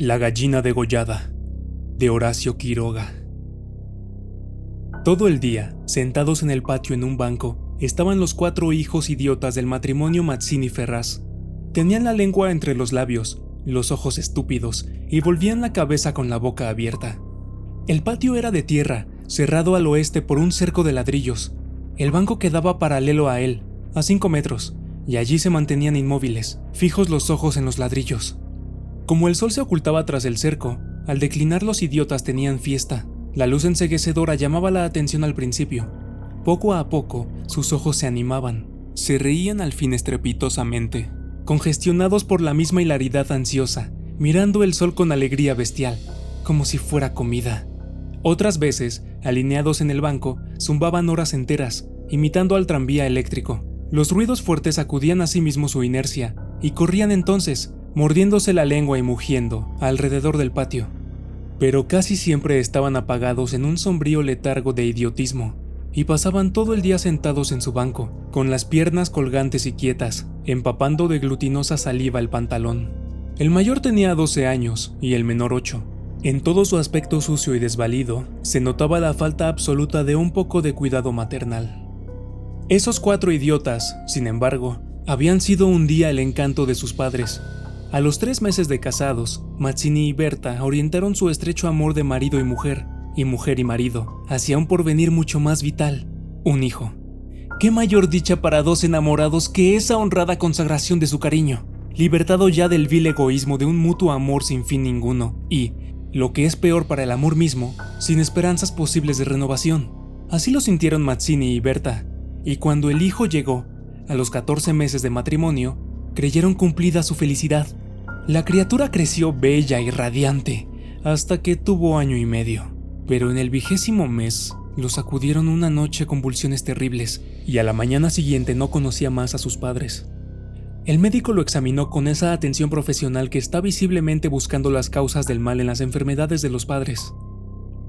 La gallina degollada, de Horacio Quiroga. Todo el día, sentados en el patio en un banco, estaban los 4 hijos idiotas del matrimonio Mazzini-Ferraz. Tenían la lengua entre los labios, los ojos estúpidos, y volvían la cabeza con la boca abierta. El patio era de tierra, cerrado al oeste por un cerco de ladrillos. El banco quedaba paralelo a él, a 5 metros, y allí se mantenían inmóviles, fijos los ojos en los ladrillos. Como el sol se ocultaba tras el cerco, al declinar los idiotas tenían fiesta. La luz enceguecedora llamaba la atención al principio. Poco a poco, sus ojos se animaban. Se reían al fin estrepitosamente, congestionados por la misma hilaridad ansiosa, mirando el sol con alegría bestial, como si fuera comida. Otras veces, alineados en el banco, zumbaban horas enteras, imitando al tranvía eléctrico. Los ruidos fuertes sacudían a sí mismo su inercia, y corrían entonces, mordiéndose la lengua y mugiendo, alrededor del patio. Pero casi siempre estaban apagados en un sombrío letargo de idiotismo, y pasaban todo el día sentados en su banco, con las piernas colgantes y quietas, empapando de glutinosa saliva el pantalón. El mayor tenía 12 años y el menor 8. En todo su aspecto sucio y desvalido, se notaba la falta absoluta de un poco de cuidado maternal. Esos 4 idiotas, sin embargo, habían sido un día el encanto de sus padres. A los 3 meses de casados, Mazzini y Berta orientaron su estrecho amor de marido y mujer y marido, hacia un porvenir mucho más vital, un hijo. ¿Qué mayor dicha para 2 enamorados que esa honrada consagración de su cariño, libertado ya del vil egoísmo de un mutuo amor sin fin ninguno y, lo que es peor para el amor mismo, sin esperanzas posibles de renovación? Así lo sintieron Mazzini y Berta, y cuando el hijo llegó, a los 14 meses de matrimonio, creyeron cumplida su felicidad. La criatura creció bella y radiante, hasta que tuvo 1 año y medio. Pero en el 20º mes, lo sacudieron una noche convulsiones terribles, y a la mañana siguiente no conocía más a sus padres. El médico lo examinó con esa atención profesional que está visiblemente buscando las causas del mal en las enfermedades de los padres.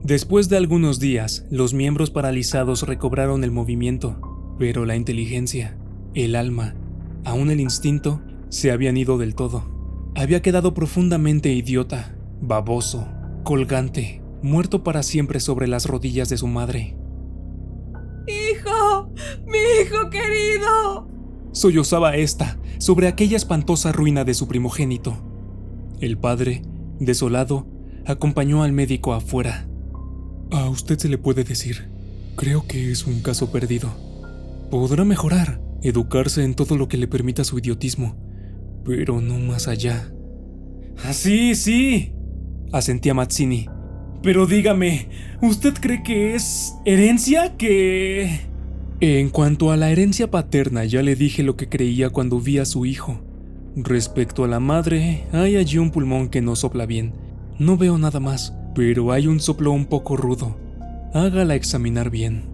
Después de algunos días, los miembros paralizados recobraron el movimiento, pero la inteligencia, el alma, aún el instinto, se habían ido del todo. Había quedado profundamente idiota, baboso, colgante, muerto para siempre sobre las rodillas de su madre. ¡Hijo! ¡Mi hijo querido! Sollozaba ésta sobre aquella espantosa ruina de su primogénito. El padre, desolado, acompañó al médico afuera. A usted se le puede decir, creo que es un caso perdido. Podrá mejorar, educarse en todo lo que le permita su idiotismo, pero no más allá. Sí, sí, asentía Mazzini. Pero dígame, ¿usted cree que es herencia? ¿Que...? En cuanto a la herencia paterna, ya le dije lo que creía cuando vi a su hijo. Respecto a la madre, hay allí un pulmón que no sopla bien. No veo nada más, pero hay un soplo un poco rudo. Hágala examinar bien.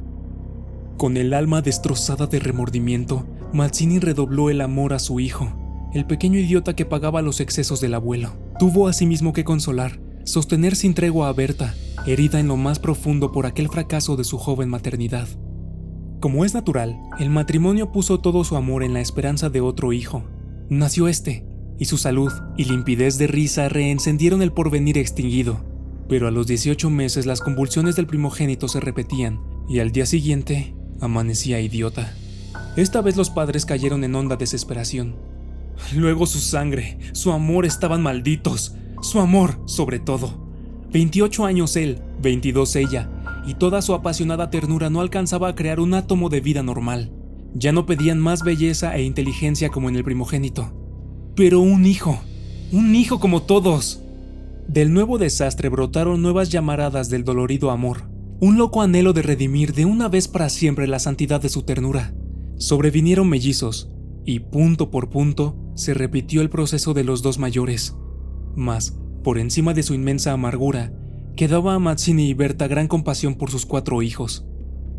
Con el alma destrozada de remordimiento, Mazzini redobló el amor a su hijo, el pequeño idiota que pagaba los excesos del abuelo. Tuvo asimismo que consolar, sostener sin tregua a Berta, herida en lo más profundo por aquel fracaso de su joven maternidad. Como es natural, el matrimonio puso todo su amor en la esperanza de otro hijo. Nació este, y su salud y limpidez de risa reencendieron el porvenir extinguido. Pero a los 18 meses las convulsiones del primogénito se repetían, y al día siguiente amanecía idiota. Esta vez los padres cayeron en honda desesperación. Luego su sangre, su amor estaban malditos. Su amor, sobre todo. 28 años él, 22 ella, y toda su apasionada ternura no alcanzaba a crear un átomo de vida normal. Ya no pedían más belleza e inteligencia como en el primogénito. Pero un hijo como todos. Del nuevo desastre brotaron nuevas llamaradas del dolorido amor, un loco anhelo de redimir de una vez para siempre la santidad de su ternura. Sobrevinieron mellizos, y punto por punto se repitió el proceso de los 2 mayores. Mas, por encima de su inmensa amargura, quedaba a Mazzini y Berta gran compasión por sus 4 hijos.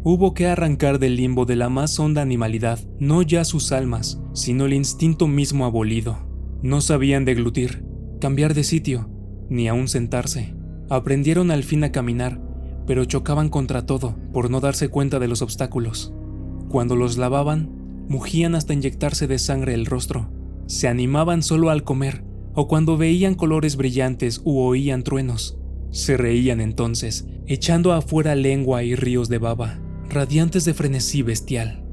Hubo que arrancar del limbo de la más honda animalidad, no ya sus almas, sino el instinto mismo abolido. No sabían deglutir, cambiar de sitio, ni aún sentarse. Aprendieron al fin a caminar, pero chocaban contra todo por no darse cuenta de los obstáculos. Cuando los lavaban, mugían hasta inyectarse de sangre el rostro. Se animaban solo al comer, o cuando veían colores brillantes u oían truenos. Se reían entonces, echando afuera lengua y ríos de baba, radiantes de frenesí bestial.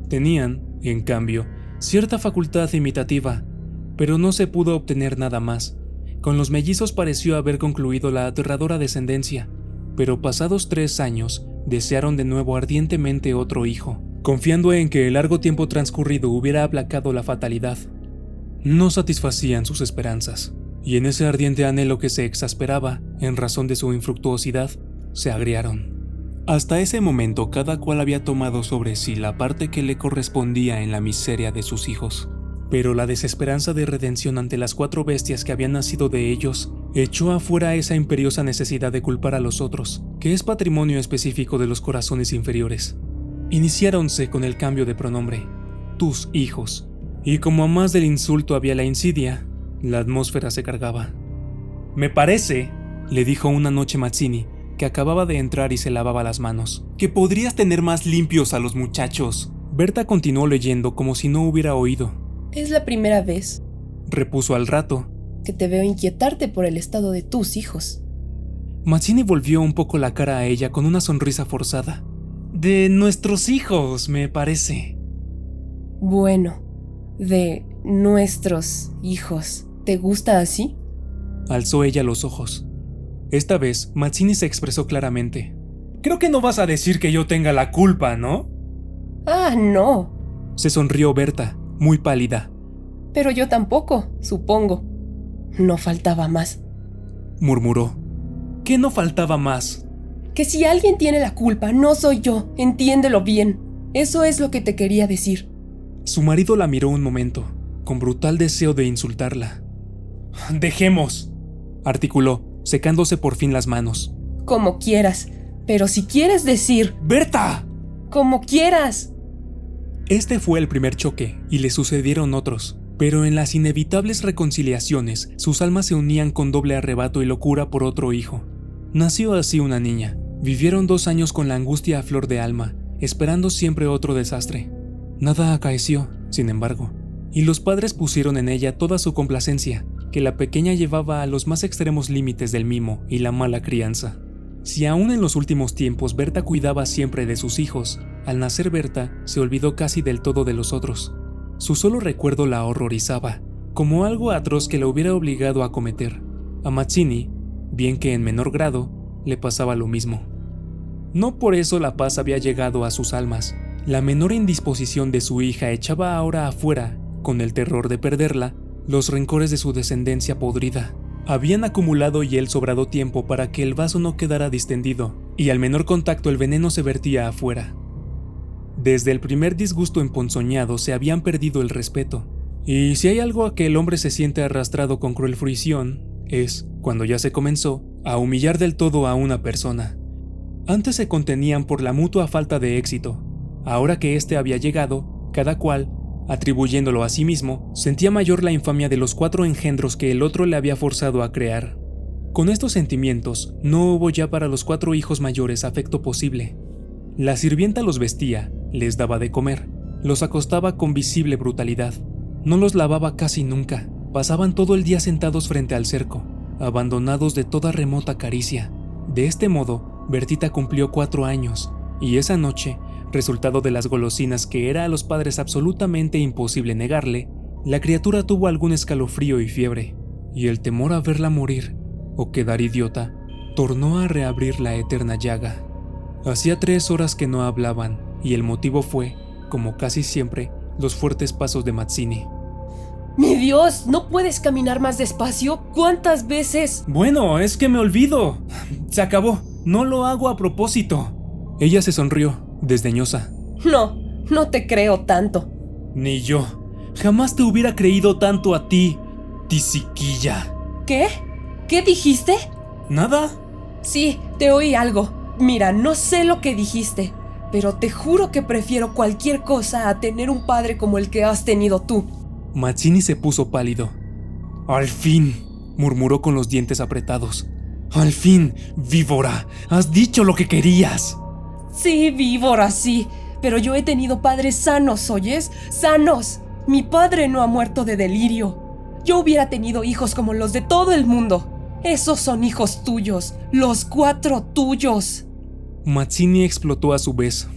Tenían, en cambio, cierta facultad imitativa, pero no se pudo obtener nada más. Con los mellizos pareció haber concluido la aterradora descendencia, pero pasados 3 años, desearon de nuevo ardientemente otro hijo, confiando en que el largo tiempo transcurrido hubiera aplacado la fatalidad. No satisfacían sus esperanzas, y en ese ardiente anhelo que se exasperaba, en razón de su infructuosidad, se agriaron. Hasta ese momento cada cual había tomado sobre sí la parte que le correspondía en la miseria de sus hijos. Pero la desesperanza de redención ante las 4 bestias que habían nacido de ellos echó afuera esa imperiosa necesidad de culpar a los otros, que es patrimonio específico de los corazones inferiores. Iniciáronse con el cambio de pronombre, tus hijos, y como a más del insulto había la insidia, la atmósfera se cargaba. «Me parece», le dijo una noche Mazzini, que acababa de entrar y se lavaba las manos, «que podrías tener más limpios a los muchachos». Berta continuó leyendo como si no hubiera oído. Es la primera vez, repuso al rato, que te veo inquietarte por el estado de tus hijos. Mazzini volvió un poco la cara a ella con una sonrisa forzada. «De nuestros hijos, me parece». Bueno, de nuestros hijos. ¿Te gusta así? Alzó ella los ojos. Esta vez, Mazzini se expresó claramente. «Creo que no vas a decir que yo tenga la culpa, ¿no?» Ah, no. Se sonrió Berta, muy pálida. Pero yo tampoco, supongo. No faltaba más. Murmuró. ¿Qué no faltaba más? Que si alguien tiene la culpa, no soy yo. Entiéndelo bien. Eso es lo que te quería decir. Su marido la miró un momento, con brutal deseo de insultarla. «Dejemos», articuló, secándose por fin las manos. Como quieras, pero si quieres decir... ¡Berta! Como quieras. Este fue el primer choque, y le sucedieron otros, pero en las inevitables reconciliaciones, sus almas se unían con doble arrebato y locura por otro hijo. Nació así una niña. Vivieron 2 años con la angustia a flor de alma, esperando siempre otro desastre. Nada acaeció, sin embargo, y los padres pusieron en ella toda su complacencia, que la pequeña llevaba a los más extremos límites del mimo y la mala crianza. Si aún en los últimos tiempos Berta cuidaba siempre de sus hijos, al nacer Berta se olvidó casi del todo de los otros. Su solo recuerdo la horrorizaba, como algo atroz que la hubiera obligado a cometer. A Mazzini, bien que en menor grado, le pasaba lo mismo. No por eso la paz había llegado a sus almas. La menor indisposición de su hija echaba ahora afuera, con el terror de perderla, los rencores de su descendencia podrida. Habían acumulado y el sobrado tiempo para que el vaso no quedara distendido, y al menor contacto el veneno se vertía afuera. Desde el primer disgusto emponzoñado se habían perdido el respeto, y si hay algo a que el hombre se siente arrastrado con cruel fruición, es, cuando ya se comenzó, a humillar del todo a una persona. Antes se contenían por la mutua falta de éxito. Ahora que éste había llegado, cada cual, atribuyéndolo a sí mismo, sentía mayor la infamia de los 4 engendros que el otro le había forzado a crear. Con estos sentimientos, no hubo ya para los 4 hijos mayores afecto posible. La sirvienta los vestía, les daba de comer, los acostaba con visible brutalidad. No los lavaba casi nunca, pasaban todo el día sentados frente al cerco, abandonados de toda remota caricia. De este modo, Bertita cumplió 4 años, y esa noche, resultado de las golosinas que era a los padres absolutamente imposible negarle, la criatura tuvo algún escalofrío y fiebre, y el temor a verla morir, o quedar idiota, tornó a reabrir la eterna llaga. Hacía 3 horas que no hablaban, y el motivo fue, como casi siempre, los fuertes pasos de Mazzini. ¡Mi Dios! ¿No puedes caminar más despacio? ¿Cuántas veces? Bueno, es que me olvido. Se acabó. No lo hago a propósito. Ella se sonrió, desdeñosa. No te creo tanto. Ni yo. Jamás te hubiera creído tanto a ti, tisiquilla. ¿Qué? ¿Qué dijiste? ¿Nada? Sí, te oí algo. Mira, no sé lo que dijiste, pero te juro que prefiero cualquier cosa a tener un padre como el que has tenido tú. Mazzini se puso pálido. Al fin, murmuró con los dientes apretados. Al fin, víbora, has dicho lo que querías. Sí, víbora, sí, pero yo he tenido padres sanos, ¿oyes? ¡Sanos! Mi padre no ha muerto de delirio. Yo hubiera tenido hijos como los de todo el mundo. Esos son hijos tuyos, los 4 tuyos. Mazzini explotó a su vez.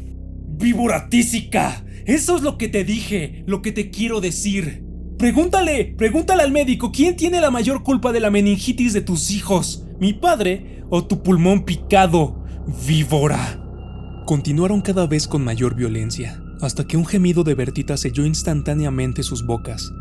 ¡Víbora tísica! Eso es lo que te dije, lo que te quiero decir. Pregúntale al médico quién tiene la mayor culpa de la meningitis de tus hijos, mi padre o tu pulmón picado, víbora. Continuaron cada vez con mayor violencia, hasta que un gemido de Bertita selló instantáneamente sus bocas.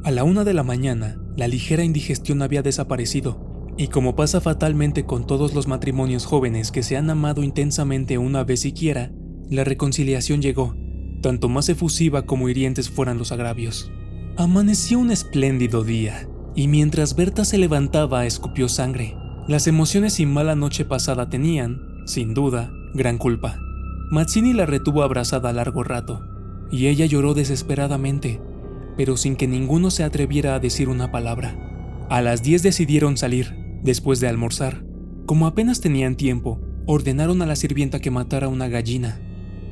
A la 1 de la mañana, la ligera indigestión había desaparecido, y como pasa fatalmente con todos los matrimonios jóvenes que se han amado intensamente una vez siquiera, la reconciliación llegó, tanto más efusiva como hirientes fueran los agravios. Amaneció un espléndido día, y mientras Berta se levantaba escupió sangre. Las emociones y mala noche pasada tenían, sin duda, gran culpa. Mazzini la retuvo abrazada largo rato, y ella lloró desesperadamente, pero sin que ninguno se atreviera a decir una palabra. A las 10 decidieron salir, después de almorzar. Como apenas tenían tiempo, ordenaron a la sirvienta que matara una gallina.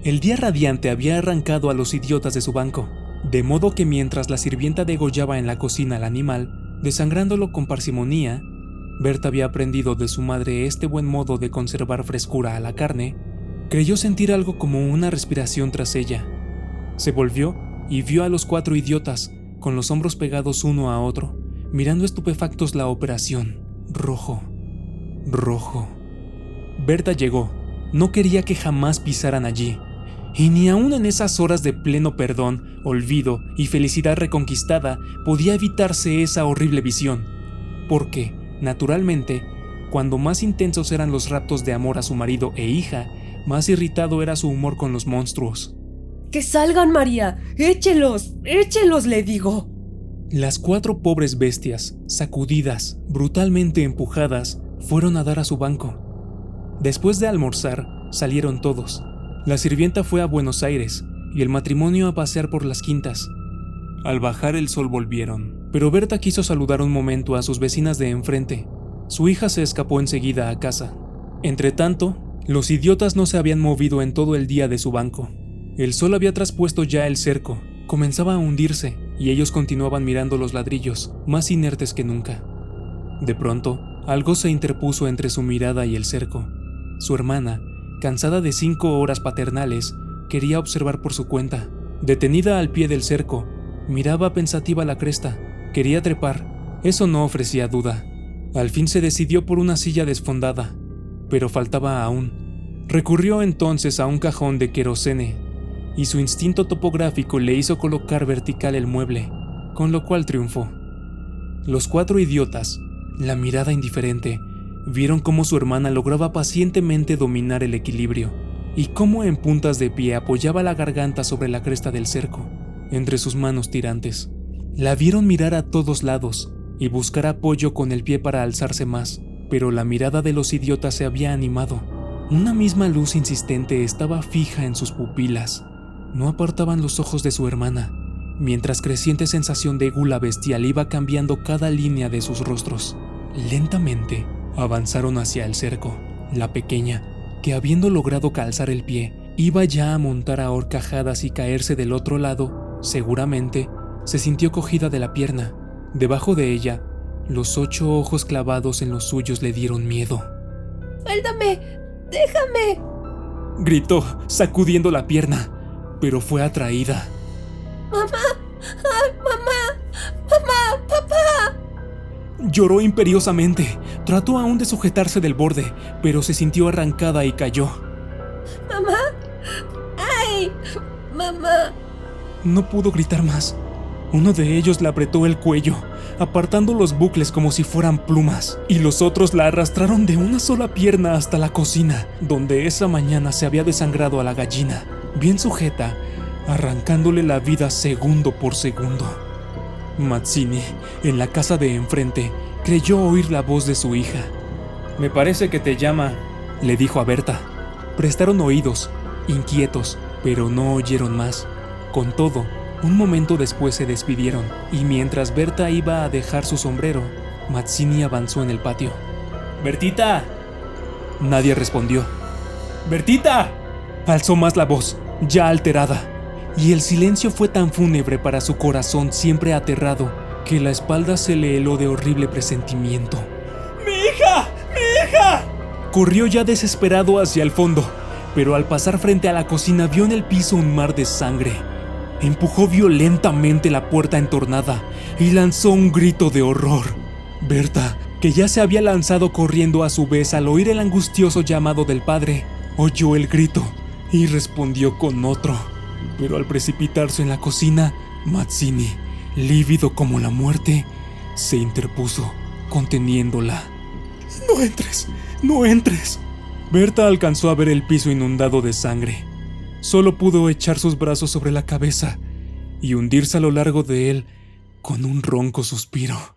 El día radiante había arrancado a los idiotas de su banco, de modo que mientras la sirvienta degollaba en la cocina al animal, desangrándolo con parsimonía, Berta había aprendido de su madre este buen modo de conservar frescura a la carne. Creyó sentir algo como una respiración tras ella. Se volvió y vio a los 4 idiotas, con los hombros pegados uno a otro, mirando estupefactos la operación. Rojo. Berta llegó. No quería que jamás pisaran allí. Y ni aún en esas horas de pleno perdón, olvido y felicidad reconquistada podía evitarse esa horrible visión. Porque, naturalmente, cuando más intensos eran los raptos de amor a su marido e hija, más irritado era su humor con los monstruos. ¡Que salgan, María! ¡Échelos! Le digo. Las 4 pobres bestias, sacudidas, brutalmente empujadas, fueron a dar a su banco. Después de almorzar, salieron todos. La sirvienta fue a Buenos Aires y el matrimonio a pasear por las quintas. Al bajar el sol volvieron, pero Berta quiso saludar un momento a sus vecinas de enfrente. Su hija se escapó enseguida a casa. Entretanto, los idiotas no se habían movido en todo el día de su banco. El sol había traspuesto ya el cerco, comenzaba a hundirse y ellos continuaban mirando los ladrillos, más inertes que nunca. De pronto, algo se interpuso entre su mirada y el cerco. Su hermana, cansada de 5 horas paternales, quería observar por su cuenta. Detenida al pie del cerco, miraba pensativa la cresta. Quería trepar, eso no ofrecía duda. Al fin se decidió por una silla desfondada, pero faltaba aún. Recurrió entonces a un cajón de querosene, y su instinto topográfico le hizo colocar vertical el mueble, con lo cual triunfó. Los 4 idiotas, la mirada indiferente, vieron cómo su hermana lograba pacientemente dominar el equilibrio, y cómo en puntas de pie apoyaba la garganta sobre la cresta del cerco, entre sus manos tirantes. La vieron mirar a todos lados, y buscar apoyo con el pie para alzarse más, pero la mirada de los idiotas se había animado. Una misma luz insistente estaba fija en sus pupilas. No apartaban los ojos de su hermana, mientras creciente sensación de gula bestial iba cambiando cada línea de sus rostros. Lentamente, avanzaron hacia el cerco. La pequeña, que habiendo logrado calzar el pie, iba ya a montar a horcajadas y caerse del otro lado, seguramente, se sintió cogida de la pierna. Debajo de ella, los 8 ojos clavados en los suyos le dieron miedo. ¡Suéltame! ¡Déjame! Gritó, sacudiendo la pierna, pero fue atraída. ¡Mamá! ¡Ay, mamá! ¡Mamá! ¡Papá! Lloró imperiosamente. Trató aún de sujetarse del borde, pero se sintió arrancada y cayó. ¡Mamá! ¡Ay! ¡Mamá! No pudo gritar más. Uno de ellos le apretó el cuello, apartando los bucles como si fueran plumas, y los otros la arrastraron de una sola pierna hasta la cocina, donde esa mañana se había desangrado a la gallina, bien sujeta, arrancándole la vida segundo por segundo. Mazzini, en la casa de enfrente, creyó oír la voz de su hija. «Me parece que te llama», le dijo a Berta. Prestaron oídos, inquietos, pero no oyeron más. Con todo, un momento después se despidieron, y mientras Berta iba a dejar su sombrero, Mazzini avanzó en el patio. «¡Bertita!». Nadie respondió. «¡Bertita!». Alzó más la voz, ya alterada, y el silencio fue tan fúnebre para su corazón siempre aterrado, que la espalda se le heló de horrible presentimiento. ¡Mi hija! ¡Mi hija! Corrió ya desesperado hacia el fondo, pero al pasar frente a la cocina vio en el piso un mar de sangre. Empujó violentamente la puerta entornada y lanzó un grito de horror. Berta, que ya se había lanzado corriendo a su vez al oír el angustioso llamado del padre, oyó el grito y respondió con otro. Pero al precipitarse en la cocina, Mazzini, lívido como la muerte, se interpuso, conteniéndola. ¡No entres! ¡No entres! Berta alcanzó a ver el piso inundado de sangre. Solo pudo echar sus brazos sobre la cabeza y hundirse a lo largo de él con un ronco suspiro.